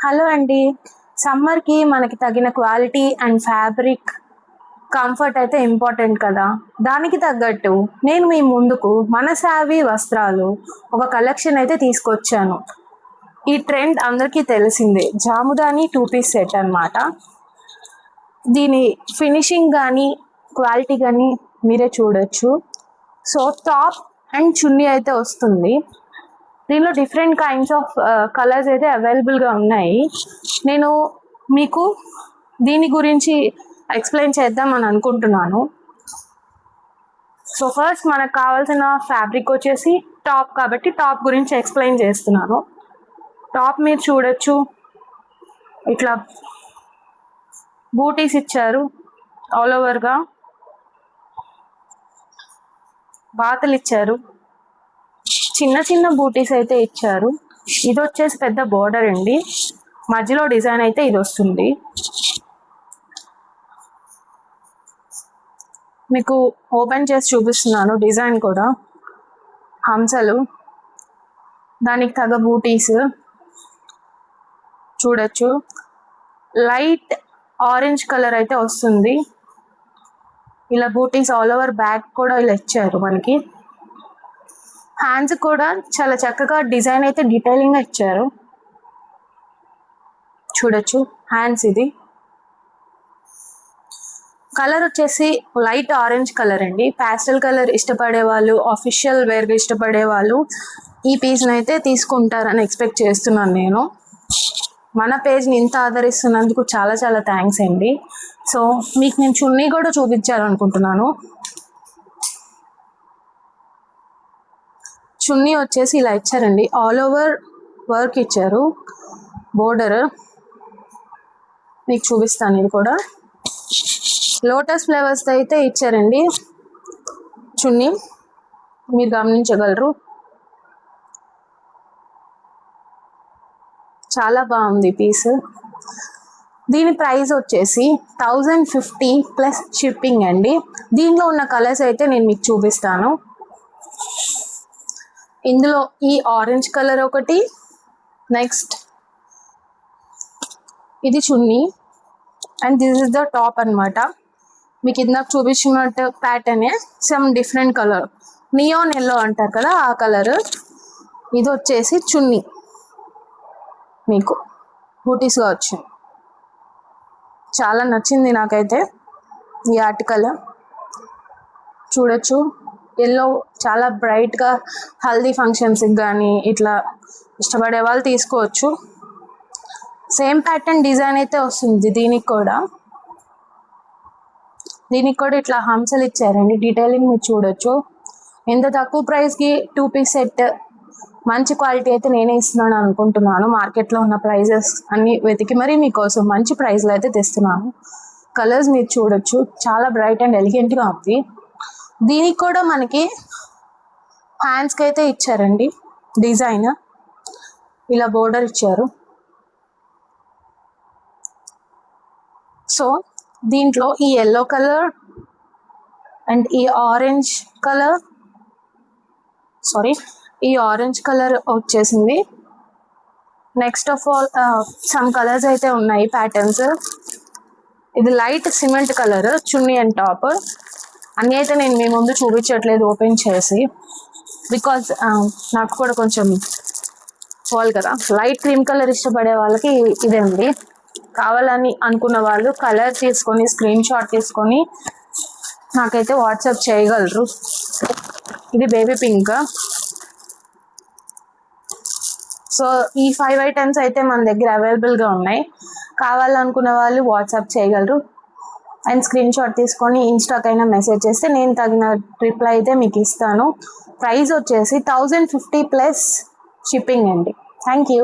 Hello అండి. సమ్మర్కి మనకి తగిన క్వాలిటీ అండ్ ఫ్యాబ్రిక్ కంఫర్ట్ అయితే ఇంపార్టెంట్ కదా. దానికి తగ్గట్టు నేను మీ ముందుకు మన సావి వస్త్రాలు ఒక కలెక్షన్ అయితే తీసుకొచ్చాను. ఈ ట్రెండ్ అందరికీ తెలిసిందే, జాముదాని 2 పీస్ సెట్ అన్నమాట. దీని ఫినిషింగ్ కానీ క్వాలిటీ కానీ మీరే చూడొచ్చు. సో టాప్ అండ్ చున్నీ అయితే వస్తుంది. దీనిలో డిఫరెంట్ కైండ్స్ ఆఫ్ కలర్స్ అయితే అవైలబుల్గా ఉన్నాయి. నేను మీకు దీని గురించి ఎక్స్ప్లెయిన్ చేద్దామని అనుకుంటున్నాను. సో ఫస్ట్ మనకు కావాల్సిన ఫ్యాబ్రిక్ వచ్చేసి టాప్, కాబట్టి టాప్ గురించి ఎక్స్ప్లెయిన్ చేస్తున్నాను. టాప్ మీరు చూడొచ్చు, ఇట్లా బూటీస్ ఇచ్చారు ఆల్ ఓవర్గా, బాతలు ఇచ్చారు, చిన్న చిన్న బూటీస్ అయితే ఇచ్చారు. ఇది వచ్చేసి పెద్ద బోర్డర్ అండి, మధ్యలో డిజైన్ అయితే ఇది వస్తుంది. మీకు ఓపెన్ చేసి చూపిస్తున్నాను. డిజైన్ కూడా హంసలు, దానికి తగ్గ బూటీస్ చూడొచ్చు. లైట్ ఆరెంజ్ కలర్ అయితే వస్తుంది. ఇలా బూటీస్ ఆల్ ఓవర్ బ్యాక్ కూడా ఇలా ఇచ్చారు. మనకి హ్యాండ్స్ కూడా చాలా చక్కగా డిజైన్ అయితే డీటెయిలింగ్గా ఇచ్చారు. చూడొచ్చు హ్యాండ్స్. ఇది కలర్ వచ్చేసి లైట్ ఆరెంజ్ కలర్ అండి. ప్యాస్టల్ కలర్ ఇష్టపడే వాళ్ళు, ఆఫీషియల్ వేర్గా ఇష్టపడే వాళ్ళు ఈ పీస్ని అయితే తీసుకుంటారని ఎక్స్పెక్ట్ చేస్తున్నాను నేను. మన పేజ్ని ఇంత ఆదరిస్తున్నందుకు చాలా చాలా థ్యాంక్స్ అండి. సో మీకు నేను చున్నీ కూడా చూపించాలనుకుంటున్నాను. చున్నీ వచ్చేసి ఇలా ఇచ్చారండి, ఆల్ ఓవర్ వర్క్ ఇచ్చారు. బోర్డర్ మీకు చూపిస్తాను. ఇది కూడా లోటస్ ఫ్లేవర్స్ అయితే ఇచ్చారండి చున్నీ, మీరు గమనించగలరు. చాలా బాగుంది పీస్. దీని ప్రైస్ వచ్చేసి 1050 ప్లస్ షిప్పింగ్ అండి. దీనిలో ఉన్న కలర్స్ అయితే నేను మీకు చూపిస్తాను. ఇందులో ఈ ఆరెంజ్ కలర్ ఒకటి, నెక్స్ట్ ఇది chunni, and this is the top అనమాట. మీకు ఇందాక చూపించినట్టు ప్యాటర్నే, some different colour, neon yellow అంటారు కదా ఆ కలర్. ఇది వచ్చేసి చున్నీ, మీకు బూటీస్గా వచ్చింది. చాలా నచ్చింది నాకైతే ఈ ఆర్టికల్. చూడొచ్చు, ఎల్లో చాలా బ్రైట్గా హల్దీ ఫంక్షన్స్కి కానీ ఇట్లా ఇష్టపడే వాళ్ళు తీసుకోవచ్చు. సేమ్ ప్యాటర్న్ డిజైన్ అయితే వస్తుంది దీనికి కూడా. ఇట్లా హంసలు ఇచ్చారండి, డీటెయిలింగ్ మీరు చూడొచ్చు. ఎంత తక్కువ ప్రైస్కి 2 పీస్ సెట్, మంచి క్వాలిటీ అయితే నేనే ఇస్తున్నాను అనుకుంటున్నాను. మార్కెట్లో ఉన్న ప్రైజెస్ అన్నీ వెతికి మరీ మీకోసం మంచి ప్రైస్లో అయితే తెస్తున్నాను. కలర్స్ మీరు చూడొచ్చు, చాలా బ్రైట్ అండ్ ఎలిగెంట్గా ఉంది. దీనికి కూడా మనకి హ్యాండ్స్కి అయితే ఇచ్చారండి డిజైన్, ఇలా బోర్డర్ ఇచ్చారు. సో దీంట్లో ఈ ఎల్లో కలర్ అండ్ ఈ ఆరెంజ్ కలర్ వచ్చేసింది. Next of all some colours అయితే ఉన్నాయి, ప్యాటర్న్స్. ఇది light cement colour chunni and top. అన్నీ అయితే నేను మీ ముందు చూపించట్లేదు ఓపెన్ చేసి, బికాజ్ నాకు కూడా కొంచెం పోవాలి కదా. లైట్ క్రీమ్ కలర్ ఇష్టపడే వాళ్ళకి ఇదే ఉంది. కావాలని అనుకున్న వాళ్ళు కలర్ తీసుకొని స్క్రీన్ షాట్ తీసుకొని నాకైతే వాట్సాప్ చేయగలరు. ఇది బేబీ పింక్. సో ఈ 5 ఐటమ్స్ అయితే మన దగ్గర అవైలబుల్గా ఉన్నాయి. కావాలనుకున్న వాళ్ళు వాట్సాప్ చేయగలరు అండ్ స్క్రీన్ షాట్ తీసుకొని ఇన్స్టాకైనా మెసేజ్ చేస్తే నేను తగిన రిప్లై అయితే మీకు ఇస్తాను. ప్రైస్ వచ్చేసి 1050 ప్లస్ షిప్పింగ్ అండి. Thank you.